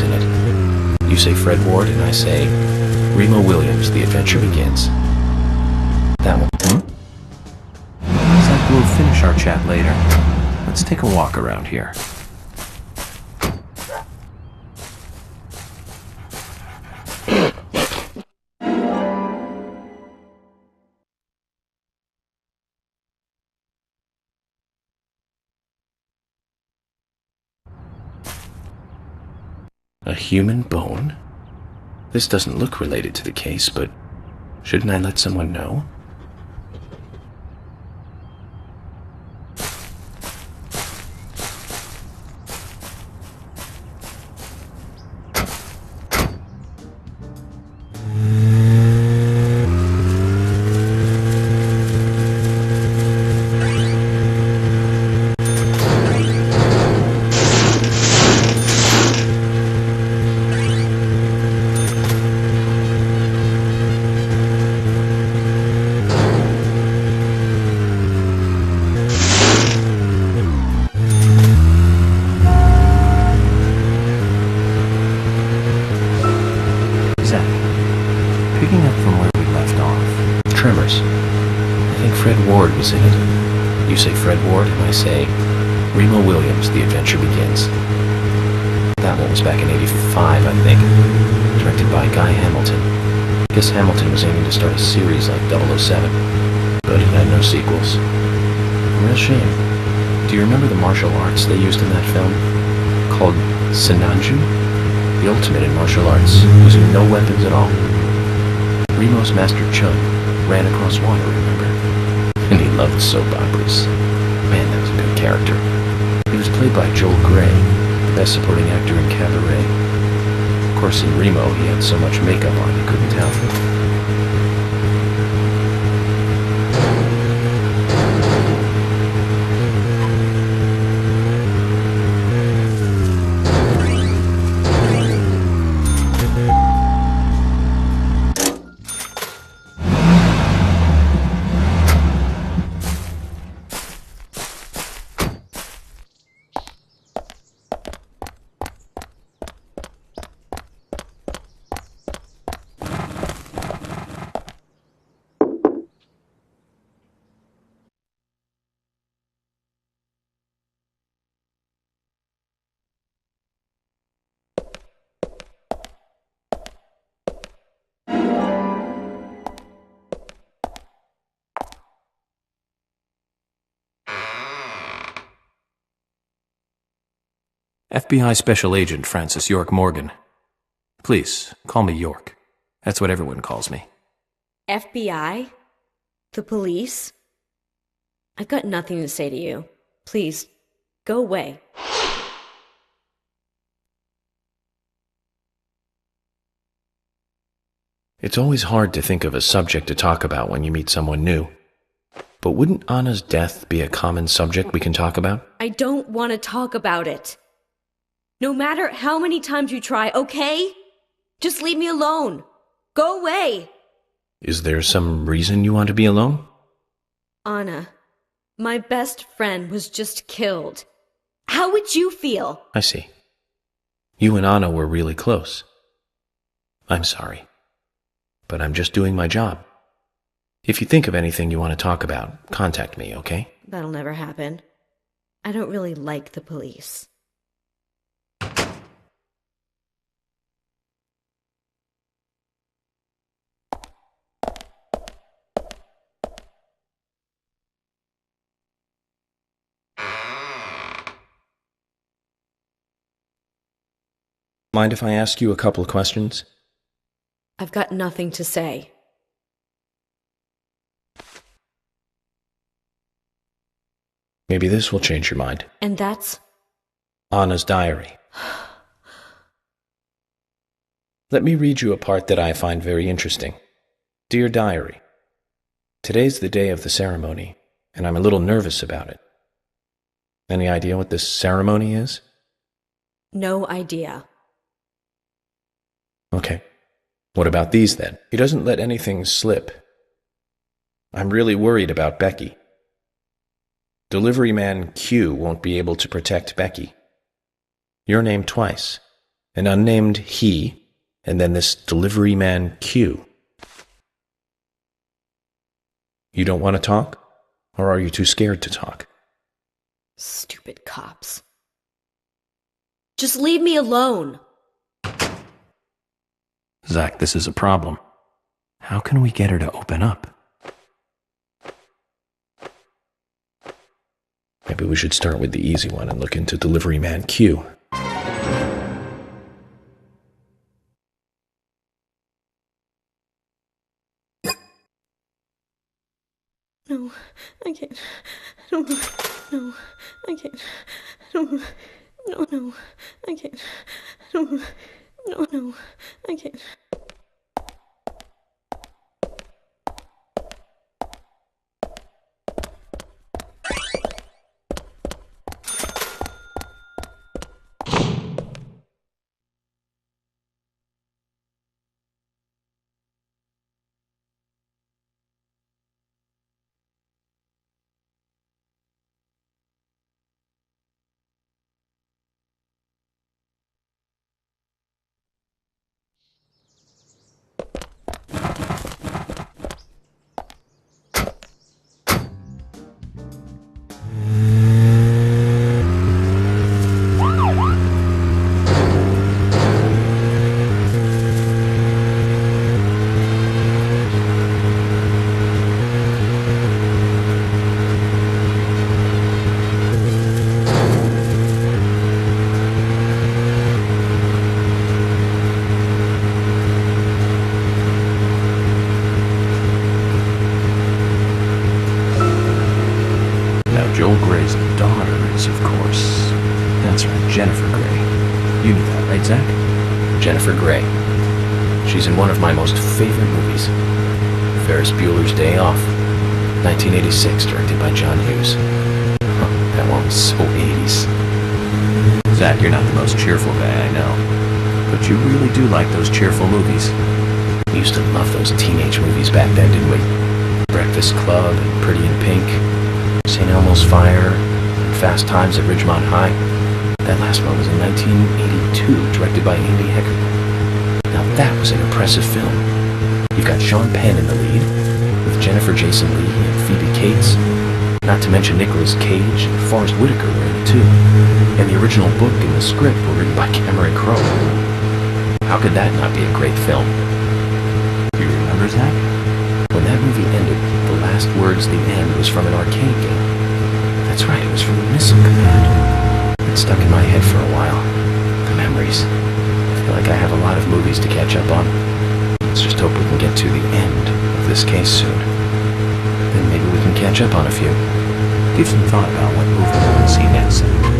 in it. You say Fred Ward, and I say Remo Williams, The Adventure Begins. That one. Looks like we'll finish our chat later. Let's take a walk around here. A human bone? This doesn't look related to the case, but shouldn't I let someone know? Was in it. You say Fred Ward, and I say Remo Williams, The Adventure Begins. That one was back in '85, I think. Directed by Guy Hamilton. I guess Hamilton was aiming to start a series like 007, but it had no sequels. A real shame. Do you remember the martial arts they used in that film? Called Sinanju? The ultimate in martial arts, using no weapons at all. Remo's master Chun ran across water, remember? And he loved soap operas. Man, that was a good character. He was played by Joel Grey, the best supporting actor in Cabaret. Of course, in Remo, he had so much makeup on you couldn't tell. FBI Special Agent Francis York Morgan. Please, call me York. That's what everyone calls me. FBI? The police? I've got nothing to say to you. Please, go away. It's always hard to think of a subject to talk about when you meet someone new. But wouldn't Anna's death be a common subject we can talk about? I don't want to talk about it. No matter how many times you try, okay? Just leave me alone. Go away. Is there some reason you want to be alone? Anna, my best friend was just killed. How would you feel? I see. You and Anna were really close. I'm sorry. But I'm just doing my job. If you think of anything you want to talk about, contact me, okay? That'll never happen. I don't really like the police. Mind if I ask you a couple of questions? I've got nothing to say. Maybe this will change your mind. And that's? Anna's diary. Let me read you a part that I find very interesting. Dear Diary, today's the day of the ceremony, and I'm a little nervous about it. Any idea what this ceremony is? No idea. Okay. What about these, then? He doesn't let anything slip. I'm really worried about Becky. Delivery man Q won't be able to protect Becky. Your name twice. An unnamed he, and then this delivery man Q. You don't want to talk? Or are you too scared to talk? Stupid cops. Just leave me alone. Zach, this is a problem. How can we get her to open up? Maybe we should start with the easy one and look into delivery man Q. No, I can't. No, no, I can't. No, no, I can't. No, no, I can't. Joel Gray's daughter is, of course. That's right, Jennifer Grey. You knew that, right, Zach? Jennifer Grey. She's in one of my most favorite movies. Ferris Bueller's Day Off. 1986, directed by John Hughes. That one was so 80s. Zach, you're not the most cheerful guy I know. But you really do like those cheerful movies. We used to love those teenage movies back then, didn't we? Breakfast Club and Pretty in Pink. St. Elmo's Fire, and Fast Times at Ridgemont High. That last one was in 1982, directed by Andy Hecker. Now that was an impressive film. You've got Sean Penn in the lead, with Jennifer Jason Leigh and Phoebe Cates, not to mention Nicolas Cage and Forrest Whitaker were in it too. And the original book and the script were written by Cameron Crowe. How could that not be a great film? Do you remember, Zach? When that movie ended, the last words, the end, was from an arcade game. That's right, it was from the Missile Command. It stuck in my head for a while. The memories. I feel like I have a lot of movies to catch up on. Let's just hope we can get to the end of this case soon. Then maybe we can catch up on a few. Give some thought about what movie we will see next, Zach.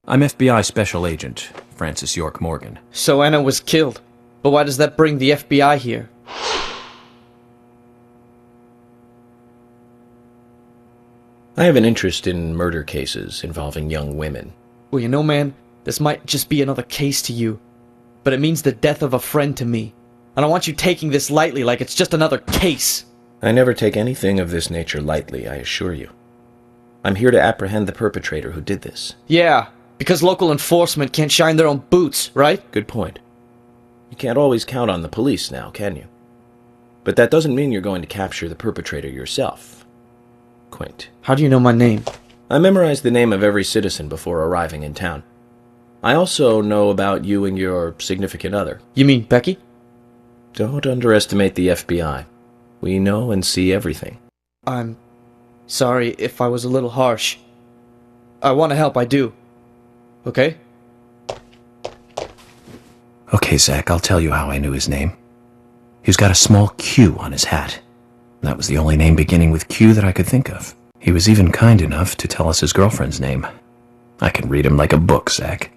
I'm FBI Special Agent Francis York Morgan. So Anna was killed. But why does that bring the FBI here? I have an interest in murder cases involving young women. Well, you know, man, This might just be another case to you, but it means the death of a friend to me. I don't want you taking this lightly like it's just another case. I never take anything of this nature lightly, I assure you. I'm here to apprehend the perpetrator who did this. Yeah, because local enforcement can't shine their own boots, right? Good point. You can't always count on the police now, can you? But that doesn't mean you're going to capture the perpetrator yourself. Quint. How do you know my name? I memorized the name of every citizen before arriving in town. I also know about you and your significant other. You mean Becky? Don't underestimate the FBI. We know and see everything. I'm sorry if I was a little harsh. I want to help, I do. Okay? Okay, Zach, I'll tell you how I knew his name. He's got a small Q on his hat. That was the only name beginning with Q that I could think of. He was even kind enough to tell us his girlfriend's name. I can read him like a book, Zach.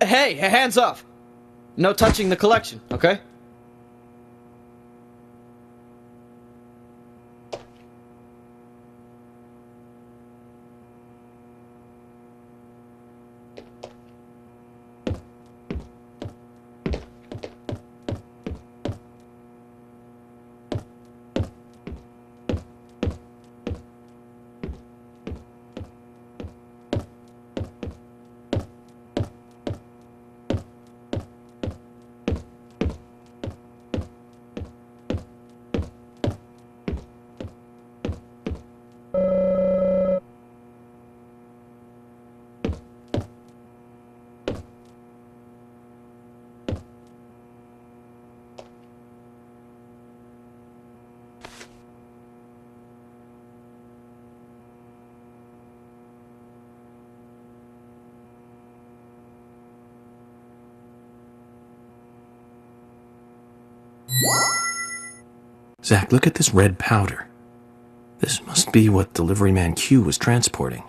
Hey, hands off! No touching the collection, okay? Zach, look at this red powder. This must be what delivery man Q was transporting.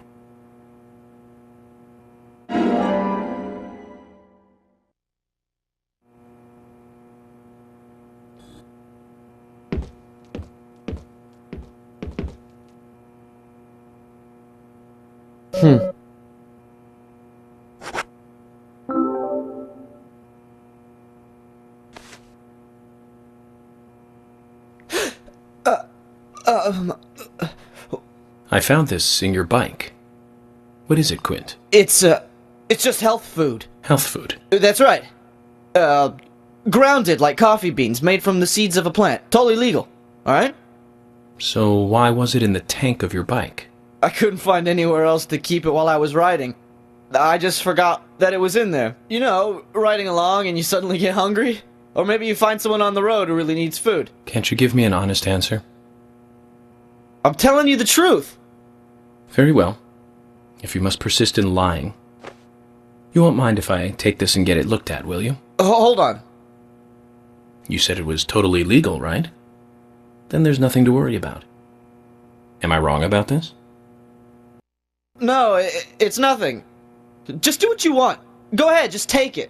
I found this in your bike. What is it, Quint? It's just health food. Health food. That's right. Grounded like coffee beans made from the seeds of a plant. Totally legal, alright? So why was it in the tank of your bike? I couldn't find anywhere else to keep it while I was riding. I just forgot that it was in there. You know, riding along and you suddenly get hungry? Or maybe you find someone on the road who really needs food. Can't you give me an honest answer? I'm telling you the truth. Very well. If you must persist in lying. You won't mind if I take this and get it looked at, will you? Hold on. You said it was totally legal, right? Then there's nothing to worry about. Am I wrong about this? No, it's nothing. Just do what you want. Go ahead, just take it.